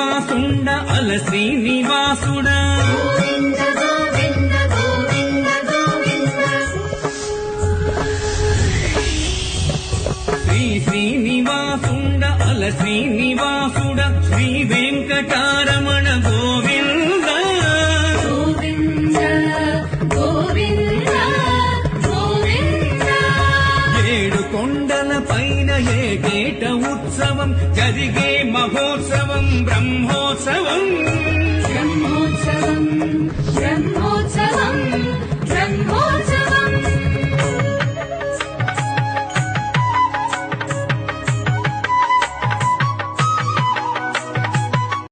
శ్రీనివాసుండ అల శ్రీనివాసుడా గోవింద గోవింద గోవింద గోవింద శ్రీనివాసుండ అల శ్రీనివాసుడ శ్రీ వెంకటారమణ గోవింద గోవింద గోవింద గోవింద ఏడు కొండల పైన ఏకేట ఉత్సవం జరిగే మహోత్సవం బ్రహ్మోత్సవం బ్రహ్మోత్సవం